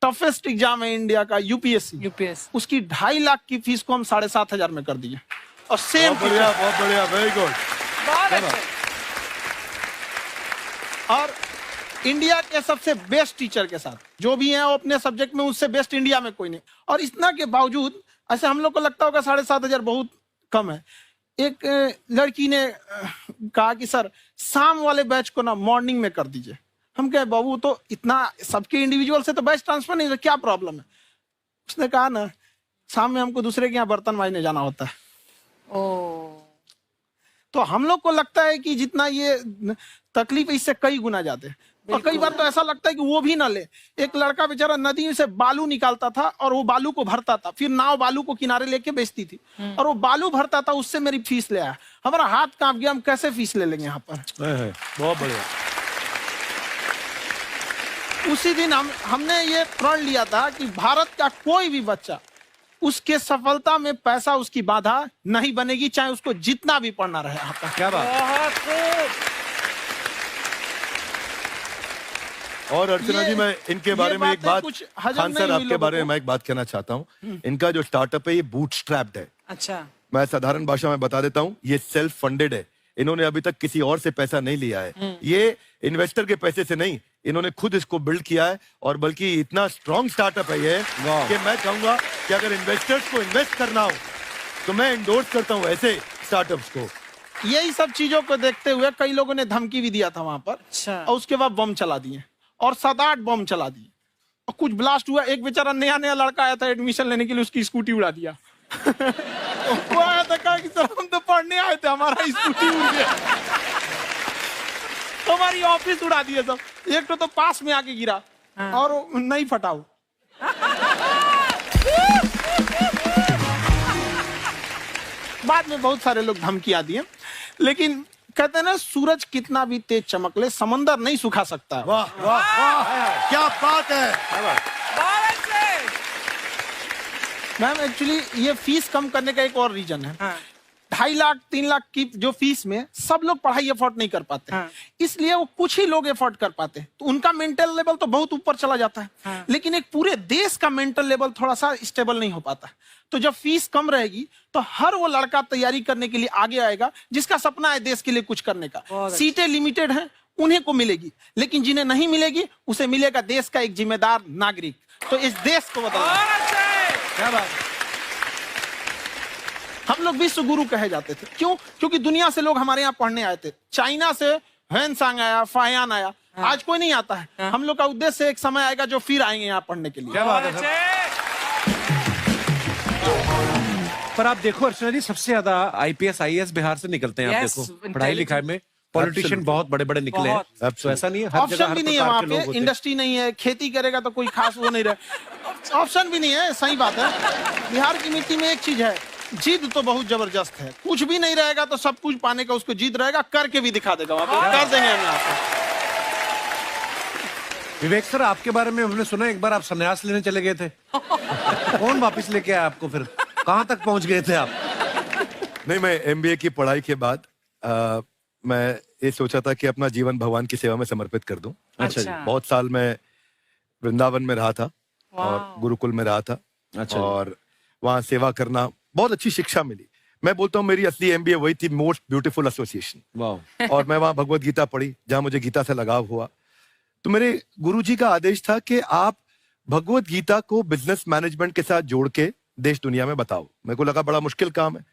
Toughest exam है India का, UPSC, UPS उसकी 2.5 लाख की फीस को हम 7,500 में कर दिए। और सेम बहुत बढ़िया, वेरी गुड। बहुत अच्छे। और इंडिया के सबसे बेस्ट टीचर के साथ जो भी हैं वो अपने सब्जेक्ट में उससे बेस्ट इंडिया में कोई नहीं। और इतना के बावजूद ऐसे हम लोग को लगता होगा 7,500 बहुत कम है। एक लड़की ने कहा कि सर शाम वाले बैच को ना मॉर्निंग में कर दीजिए। हम कहे बाबू तो इतना सबके इंडिविजुअल से तो बैच ट्रांसफर नहीं, तो क्या प्रॉब्लम है? उसने कहा ना शाम में हमको दूसरे के यहाँ बर्तन मांजने जाना होता है। तो हम लोग को लगता है कि जितना ये तकलीफ है इससे कई गुना ज्यादा है। और कई बार तो ऐसा लगता है कि वो भी ना ले। एक लड़का बेचारा नदी से बालू निकालता था और वो बालू को भरता था, फिर नाव बालू को किनारे लेके बेचती थी और वो बालू भरता था, उससे मेरी फीस ले आया। हमारा हाथ कांप गया, हम कैसे फीस ले लेंगे यहाँ पर। बहुत बढ़िया। उसी दिन हमने ये प्रण लिया था कि भारत का कोई भी बच्चा उसके सफलता में पैसा उसकी बाधा नहीं बनेगी, चाहे उसको जितना भी पढ़ना रहे यहाँ पर। क्या बात। बहुत खूब। और अर्चना जी मैं इनके बारे में एक बात, खान सर आपके बारे में मैं एक बात कहना चाहता हूँ। इनका जो स्टार्टअप है ये बूटस्ट्रैप्ड है। अच्छा। मैं साधारण भाषा में बता देता हूँ, ये सेल्फ फंडेड है। इन्होंने अभी तक किसी और से पैसा नहीं लिया है। ये इन्वेस्टर के पैसे से नहीं, इन्होंने खुद इसको बिल्ड किया है। और बल्कि इतना स्ट्रॉन्ग स्टार्टअप है ये कि मैं कहूंगा कि अगर इन्वेस्टर्स को इन्वेस्ट करना हो तो मैं इंडोर्स करता हूँ ऐसे स्टार्टअप्स को। यही सब चीजों को देखते हुए कई लोगों ने धमकी भी दिया था वहां पर। अच्छा। और उसके बाद बम चला दिए और 7-8 बम चला दिए और कुछ ब्लास्ट हुआ। एक बेचारा नया लड़का आया था एडमिशन लेने के लिए, उसकी स्कूटी उड़ा दिया। वो आया था कहा कि सर हम तो पढ़ने आए थे, हमारा स्कूटी उड़ गया। हमारी ऑफिस उड़ा दिए सब। एक तो पास में आके गिरा और नहीं फटा वो। बाद में बहुत सारे लोग धमकियां दिए, लेकिन कहते हैं ना सूरज कितना भी तेज चमक ले समंदर नहीं सुखा सकता। वाह वाह वाह, क्या बात है। मैम एक्चुअली ये फीस कम करने का एक और रीजन है। 2.5 लाख 3 लाख की जो फीस में सब लोग पढ़ाई अफोर्ड नहीं कर पाते। इसलिए वो कुछ ही लोग अफोर्ड कर पाते हैं, तो उनका मेंटल लेवल तो बहुत ऊपर चला जाता है। लेकिन एक पूरे देश का मेंटल लेवल थोड़ा सा स्टेबल नहीं हो पाता। तो जब फीस कम रहेगी तो हर वो लड़का तैयारी करने के लिए आगे आएगा जिसका सपना है देश के लिए कुछ करने का। सीटें लिमिटेड हैं, उन्हें को मिलेगी, लेकिन जिन्हें नहीं मिलेगी उसे मिलेगा देश का एक जिम्मेदार नागरिक। तो इस देश को बदलना। क्या बात। हम लोग विश्व गुरु कहे जाते थे, क्यों? क्योंकि दुनिया से लोग हमारे यहाँ पढ़ने आए थे। चाइना से ह्वेनसांग आया, फायान आया, आज कोई नहीं आता है। हम लोग का उद्देश्य एक समय आएगा जो फिर आएंगे यहाँ पढ़ने के लिए। क्या बात है। पर आप देखो अर्चना जी, सबसे ज्यादा आईपीएस आईएएस बिहार से निकलते हैं। आप देखो पढ़ाई लिखाई में पॉलिटिशियन बहुत बड़े बड़े निकले हैं। तो ऐसा नहीं है, हर जगह ऑप्शन भी नहीं है वहाँ पे, इंडस्ट्री नहीं है, खेती करेगा तो कोई खास वो नहीं रहे। ऑप्शन भी नहीं है, सही बात है। बिहार की मिट्टी में एक चीज है, जिद तो बहुत जबरदस्त है। कुछ भी नहीं रहेगा तो सब कुछ पाने का उसको जिद रहेगा, करके भी दिखा देगा। वहाँ पे कर देंगे हम आपको। विवेक सर, आपके बारे में हमने सुना एक बार आप संन्यास लेने चले गए थे। कौन वापस लेके आया आपको? फिर कहाँ तक पहुंच गए थे आप? नहीं, मैं एमबीए की पढ़ाई के बाद मैं ये सोचा था कि अपना जीवन भगवान की सेवा में समर्पित कर दूं। अच्छा जी। बहुत साल मैं वृंदावन में रहा था और गुरुकुल में रहा था। अच्छा। और वहाँ सेवा करना बहुत अच्छी शिक्षा मिली। मैं बोलता हूँ मेरी असली एमबीए वही थी, मोस्ट ब्यूटीफुल एसोसिएशन। वाह। और मैं वहाँ भगवत गीता पढ़ी, जहाँ मुझे गीता से लगाव हुआ। तो मेरे गुरुजी का आदेश था कि आप भगवत गीता को बिजनेस मैनेजमेंट के साथ जोड़ के देश दुनिया में बताओ। मेरे को लगा बड़ा मुश्किल काम है।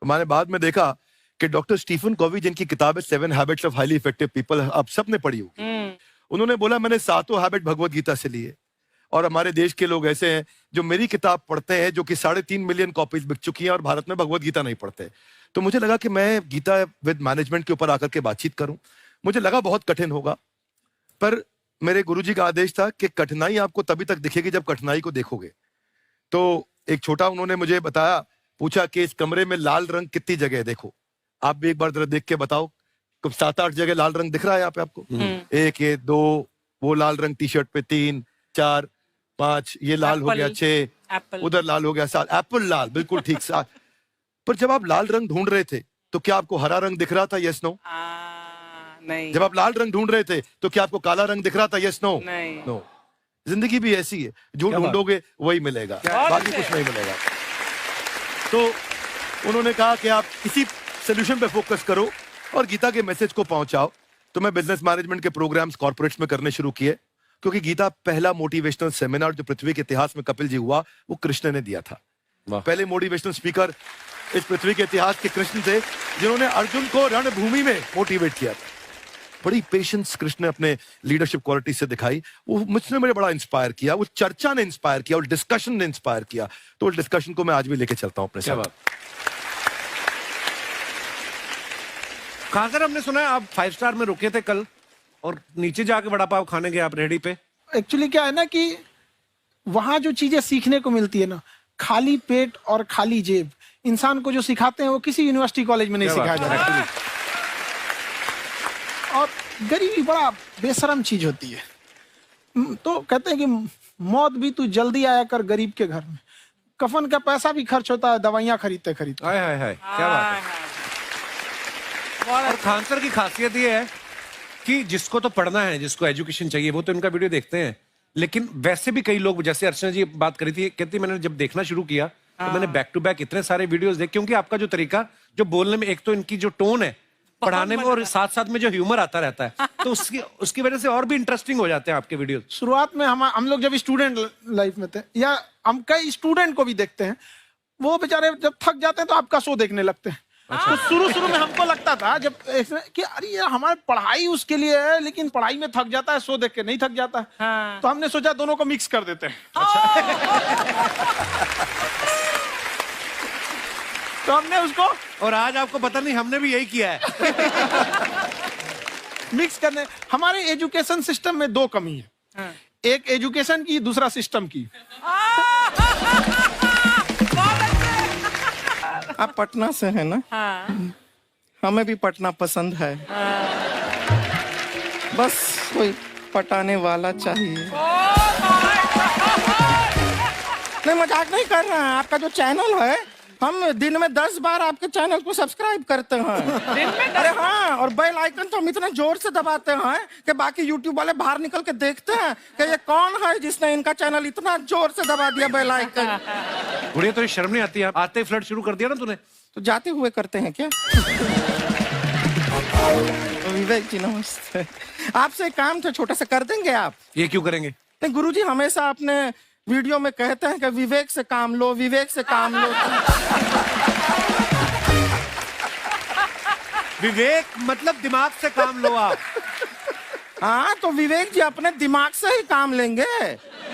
मैंने बाद में देखा कि डॉक्टर स्टीफन कॉवी, जिनकी किताब है 7 habits of highly effective people, आप सबने पढ़ी होगी। उन्होंने बोला मैंने 7 हैबिट भगवत गीता से लिए। और हमारे देश के लोग ऐसे हैं जो मेरी किताब पढ़ते हैं, जो कि 3.5 मिलियन कॉपीज बिक चुकी हैं, और भारत में भगवत गीता नहीं पढ़ते। तो मुझे लगा कि मैं गीता विद मैनेजमेंट के ऊपर आकर के बातचीत करूं। मुझे लगा बहुत कठिन होगा, पर मेरे गुरुजी का आदेश था कि कठिनाई आपको तभी तक दिखेगी जब कठिनाई को देखोगे। तो एक छोटा उन्होंने मुझे बताया, पूछा कि इस कमरे में लाल रंग कितनी जगह है, देखो आप भी एक बार जरा देख के बताओ। 7-8 जगह लाल रंग दिख रहा है यहाँ पे आपको। 1 ये 2, वो लाल रंग टी शर्ट पे 3 4 5, ये लाल हो गया 6, उधर लाल हो गया 7, एप्पल लाल, बिल्कुल ठीक 7। पर जब आप लाल रंग ढूंढ रहे थे तो क्या आपको हरा रंग दिख रहा था? Yes no? नहीं। जब आप लाल रंग ढूंढ रहे थे तो क्या आपको काला रंग दिख रहा था? Yes no? नहीं। नो। जिंदगी भी ऐसी है, जो ढूंढोगे वही मिलेगा, बाकी कुछ नहीं मिलेगा। तो उन्होंने कहा कि आप इसी सोल्यूशन पे फोकस करो और गीता के मैसेज को पहुंचाओ। तो मैं बिजनेस मैनेजमेंट के प्रोग्राम्स कॉर्पोरेट्स में करने शुरू किए, क्योंकि गीता पहला मोटिवेशनल सेमिनार जो पृथ्वी के इतिहास में कपिल जी हुआ, वो कृष्ण ने दिया था। पहले मोटिवेशनल स्पीकर इस पृथ्वी के इतिहास के कृष्ण थे, जिन्होंने अर्जुन को रणभूमि में मोटिवेट किया था। बड़ी पेशेंस कृष्ण ने अपने लीडरशिप क्वालिटी से दिखाई, वो मुझसे मुझे बड़ा इंस्पायर किया, वो चर्चा ने इंस्पायर किया और डिस्कशन ने इंस्पायर किया। तो उस डिस्कशन को मैं आज भी लेके चलता हूं अपने साथ। कहां सर, हमने सुना है आप 5 स्टार में रुके थे कल और नीचे जाके वड़ा पाव खाने गए आप रेहड़ी पे। एक्चुअली क्या है ना कि वहां जो चीजें सीखने को मिलती है ना, खाली पेट और खाली जेब इंसान को जो सिखाते हैं वो किसी यूनिवर्सिटी कॉलेज में नहीं सिखाया जाता। और गरीबी बड़ा बेशरम चीज होती है। तो कहते हैं कि मौत भी तू जल्दी आया कर गरीब के घर में, कफन का पैसा भी खर्च होता है दवाइयां खरीदते खरीदते। हाय हाय हाय, क्या बात है। और खान सर की खासियत ये है कि जिसको तो पढ़ना है, जिसको एजुकेशन चाहिए, वो तो इनका वीडियो देखते हैं, लेकिन वैसे भी कई लोग, जैसे अर्चना जी बात करी थी, कहती मैंने जब देखना शुरू किया तो मैंने बैक टू बैक इतने सारे वीडियोस देखे, क्योंकि आपका जो तरीका जो बोलने में, एक तो इनकी जो टोन है पढ़ाने में, और साथ साथ में जो ह्यूमर आता रहता है, तो उसकी वजह से और भी इंटरेस्टिंग हो जाते हैं आपके वीडियो। शुरुआत में हम लोग जब स्टूडेंट लाइफ में थे, या हम कई स्टूडेंट को भी देखते हैं, वो बेचारे जब थक जाते हैं तो आपका शो देखने लगते हैं। तो शुरू में हमको लगता था जब कि अरे यार हमारी पढ़ाई उसके लिए है, लेकिन पढ़ाई में थक जाता है, शो देख के नहीं थक जाता। तो हमने सोचा दोनों को मिक्स कर देते हैं। तो हमने उसको, और आज आपको पता नहीं हमने भी यही किया है। मिक्स करने। हमारे एजुकेशन सिस्टम में 2 कमी है, एक एजुकेशन की, दूसरा सिस्टम की। आप पटना से हैं ना? हाँ। हमें भी पटना पसंद है। बस कोई पटाने वाला चाहिए। नहीं, मजाक नहीं कर रहे हैं। आपका जो चैनल है, हम दिन में 10 बार आपके चैनल को सब्सक्राइब करते हैं। दिन में? अरे हाँ, और बेल आइकन तो हम इतना जोर से दबाते हैं कि बाकी यूट्यूब वाले बाहर निकल के देखते हैं कि ये कौन है जिसने इनका चैनल इतना जोर से दबा दिया बेल आइकन। बुढ़िया, तो ये शर्म नहीं आती है? आते ही फ्लर्ट शुरू कर दिया ना तूने। तो जाते हुए करते हैं क्या? विवेक जी नमस्ते। आपसे एक काम था छोटा सा, कर देंगे आप? ये क्यों करेंगे? नहीं, गुरुजी हमेशा अपने वीडियो में कहते हैं कि विवेक से काम लो, विवेक से काम लो। विवेक मतलब दिमाग से काम लो आप। हाँ, तो विवेक जी अपने दिमाग से ही काम लेंगे।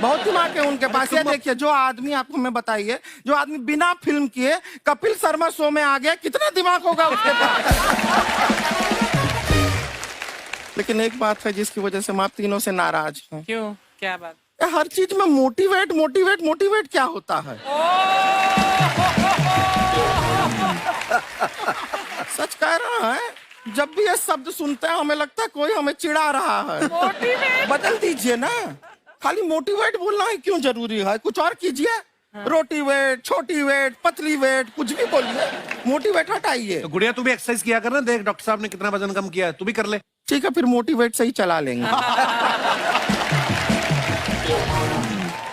बहुत दिमाग है उनके पास। ये देखिए, जो आदमी, आपको मैं बताइए, जो आदमी बिना फिल्म किए कपिल शर्मा शो में आ गया, कितना दिमाग होगा उसके पास। लेकिन एक बात है जिसकी वजह से हम आप तीनों से नाराज हैं। क्यों? क्या बात? हर चीज में मोटिवेट मोटिवेट मोटिवेट क्या होता है? सच कह रहा है, जब भी ये शब्द सुनते हैं हमें लगता है कोई हमें चिढ़ा रहा है। बदल दीजिए ना, खाली मोटिवेट बोलना ही क्यों जरूरी है? कुछ और कीजिए। रोटी वेट, छोटी वेट, पतली वेट, कुछ भी बोलिए, मोटिवेट हटाइए। तो गुड़िया, तू भी एक्सरसाइज किया कर ना, देख डॉक्टर साहब ने कितना वजन कम किया है, तू भी कर ले। ठीक है, फिर मोटिवेट से ही चला लेंगे।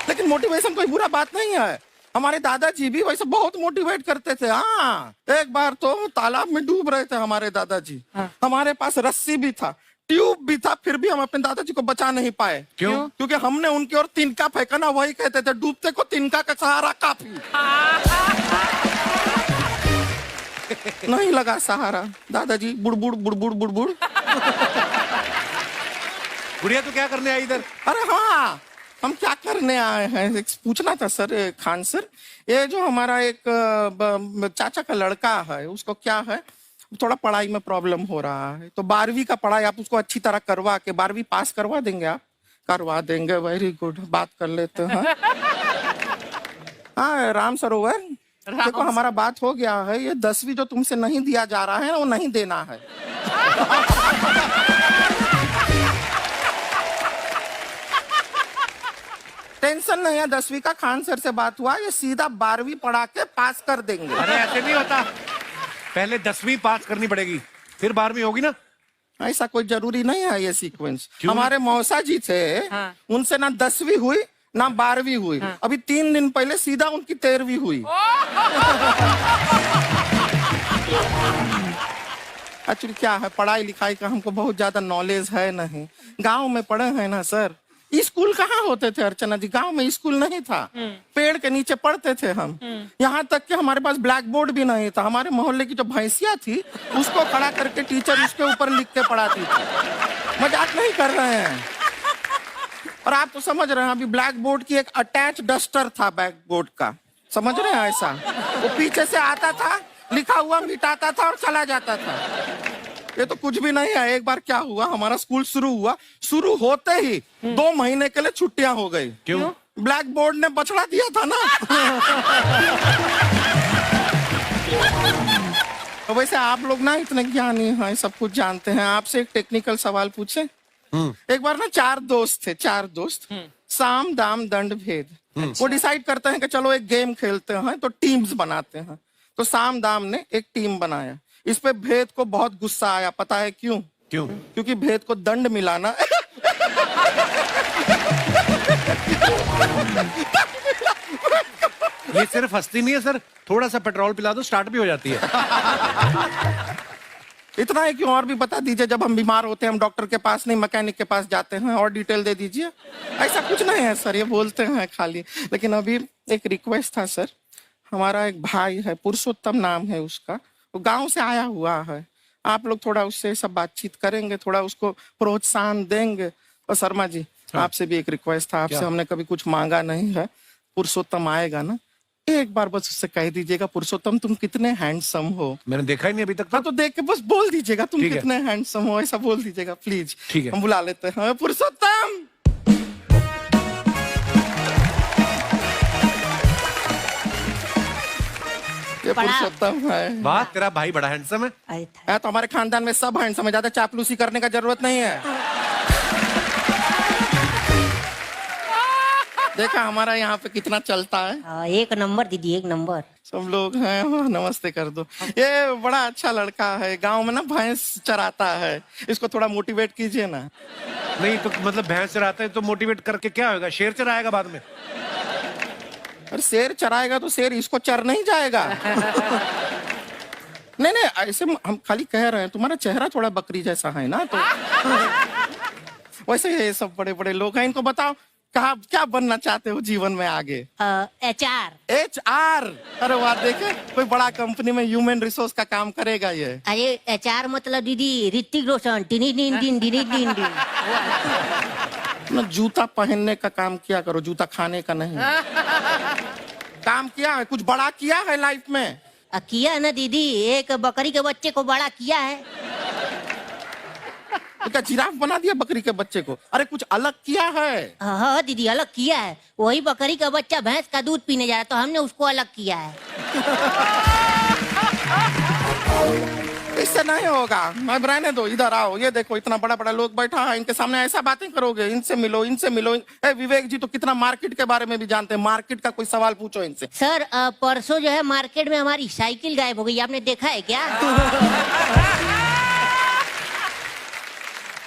लेकिन मोटिवेशन कोई बुरा बात नहीं है। हमारे दादाजी भी वैसे बहुत मोटिवेट करते थे। हाँ, एक बार तो तालाब में डूब रहे थे हमारे दादाजी। हमारे पास रस्सी भी था, ट्यूब भी था, फिर भी हम अपने दादाजी को बचा नहीं पाए। क्यों? क्योंकि हमने उनकी ओर तिनका फेंका ना, वही कहते थे डूबते को तिनका का सहारा काफी। नहीं लगा सहारा, दादाजी बुड़बुड़ बुड़बुड़ बुड़बुड़। गुड़िया, तू क्या करने आई इधर? अरे हाँ, हम क्या करने आए हैं पूछना था सर। खान सर, ये जो हमारा एक चाचा का लड़का है, उसको क्या है, थोड़ा पढ़ाई में प्रॉब्लम हो रहा है। तो 12वीं का पढ़ाई आप उसको अच्छी तरह करवा के 12वीं पास करवा देंगे आप? करवा देंगे, वेरी गुड, बात कर लेते हैं। हाँ, राम सरोवर, देखो हमारा बात हो गया है। ये 10वीं जो तुमसे नहीं दिया जा रहा है वो नहीं देना है। टेंशन नहीं है, 10वीं का खान सर से बात हुआ, ये सीधा 12वीं पढ़ा के पास कर देंगे। अरे ऐसे नहीं होता, पहले 10वीं पास करनी पड़ेगी, फिर 12वीं होगी ना। ऐसा कोई जरूरी नहीं है ये सीक्वेंस। हमारे मौसा जी थे, उनसे ना 10वीं हुई ना 12वीं हुई, अभी 3 दिन पहले सीधा उनकी 13वीं हुई। एक्चुअली क्या है, पढ़ाई लिखाई का हमको बहुत ज्यादा नॉलेज है नहीं। गांव में पढ़े हैं ना सर। स्कूल कहाँ होते थे अर्चना जी, गांव में स्कूल नहीं था, पेड़ के नीचे पढ़ते थे हम। यहाँ तक कि हमारे पास ब्लैक बोर्ड भी नहीं था। हमारे मोहल्ले की जो भैंसिया थी उसको खड़ा करके टीचर उसके ऊपर लिख के पढ़ाती थी। मजाक नहीं कर रहे हैं। और आप तो समझ रहे हैं, अभी ब्लैक बोर्ड की एक अटैच डस्टर था ब्लैक बोर्ड का, समझ रहे हैं ऐसा, वो पीछे से आता था, लिखा हुआ मिटाता था और चला जाता था। ये तो कुछ भी नहीं है। एक बार क्या हुआ, हमारा स्कूल शुरू हुआ, शुरू होते ही 2 महीने के लिए छुट्टियां हो गई। क्यों? ब्लैक बोर्ड ने बछड़ा दिया था ना। तो वैसे आप लोग ना इतने ज्ञानी हैं, सब कुछ जानते हैं। आपसे एक टेक्निकल सवाल पूछे। एक बार ना 4 दोस्त थे, 4 दोस्त, साम दाम दंड भेद। वो डिसाइड करते हैं कि चलो एक गेम खेलते हैं, तो टीम्स बनाते हैं। तो साम दाम ने एक टीम बनाया। इस पे भेद को बहुत गुस्सा आया। पता है क्यों? क्यों? क्योंकि भेद को दंड मिलाना ये सिर्फ हंसती नहीं है सर, थोड़ा सा पेट्रोल पिला दो स्टार्ट भी हो जाती है। इतना है, क्यों और भी बता दीजिए। जब हम बीमार होते हैं हम डॉक्टर के पास नहीं मैकेनिक के पास जाते हैं, और डिटेल दे दीजिए। ऐसा कुछ नहीं है सर, ये बोलते हैं खाली। लेकिन अभी एक रिक्वेस्ट था सर, हमारा एक भाई है, पुरुषोत्तम नाम है उसका, वो गांव से आया हुआ है। आप लोग थोड़ा उससे सब बातचीत करेंगे, थोड़ा उसको प्रोत्साहन देंगे। और शर्मा जी, आपसे भी एक रिक्वेस्ट था, आपसे हमने कभी कुछ मांगा नहीं है। पुरुषोत्तम आएगा ना, एक बार बस उससे कह दीजिएगा, पुरुषोत्तम तुम कितने हैंडसम हो। मैंने देखा ही नहीं अभी तक। हाँ, तो देख के बस बोल दीजिएगा तुम ठीक है। कितने हैंडसम हो, ऐसा बोल दीजिएगा प्लीज। ठीक है। हम बुला लेते हैं पुरुषोत्तम। ये पुरुषोत्तम है। वाह, तेरा भाई बड़ा हैंडसम है। है तो हमारे खानदान में सब हैंडसम है, ज्यादा चापलूसी करने का जरूरत नहीं है। देखा हमारा यहाँ पे कितना चलता है। एक नंबर दीदी, एक नंबर। सब लोग हैं, नमस्ते कर दो। ये बड़ा अच्छा लड़का है, गांव में ना भैंस चराता है, इसको थोड़ा मोटिवेट कीजिए ना। नहीं तो मतलब भैंस चराता है तो मोटिवेट करके क्या होगा, शेर चराएगा बाद में। अरे शेर चराएगा तो शेर इसको चर नहीं जाएगा। नहीं नहीं, ऐसे हम खाली कह रहे हैं, तुम्हारा चेहरा थोड़ा बकरी जैसा है ना, तो वैसे ये सब बड़े बड़े लोग हैं। इनको बताओ कहा क्या बनना चाहते हो जीवन में आगे? HR। HR? अरे वाह, देखे कोई बड़ा कंपनी में ह्यूमन रिसोर्स का काम करेगा ये। अरे HR मतलब दीदी Hrithik Roshan, tiny tin tin tiny tin tin. ना जूता पहनने का काम किया करो, जूता खाने का नहीं। काम किया है, कुछ बड़ा किया है लाइफ में? किया है ना दीदी, एक बकरी के बच्चे को बड़ा किया है। तो क्या जिराफ बना दिया बकरी के बच्चे को? अरे कुछ अलग किया है। हाँ दीदी, अलग किया है। वही बकरी का बच्चा भैंस का दूध पीने जा रहा है, तो हमने उसको अलग किया है। इससे नहीं होगा, मैं रहने दो, इधर आओ। ये देखो इतना बड़ा बड़ा लोग बैठा है, इनके सामने ऐसा बातें करोगे? इनसे मिलो, इनसे मिलो। विवेक जी तो कितना मार्केट के बारे में भी जानते हैं, मार्केट का कोई सवाल पूछो इनसे। सर परसों जो है मार्केट में हमारी साइकिल गायब हो गई, आपने देखा है क्या?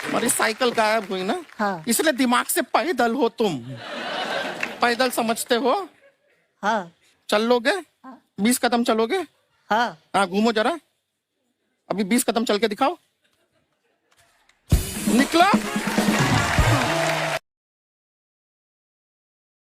हमारी साइकिल गायब हुई ना? हाँ। इसलिए दिमाग से पैदल हो तुम। पैदल समझते हो? हाँ। चल लोगे? 20 कदम चलोगे? हाँ। घूमो जरा, अभी 20 कदम चल के दिखाओ। निकलो।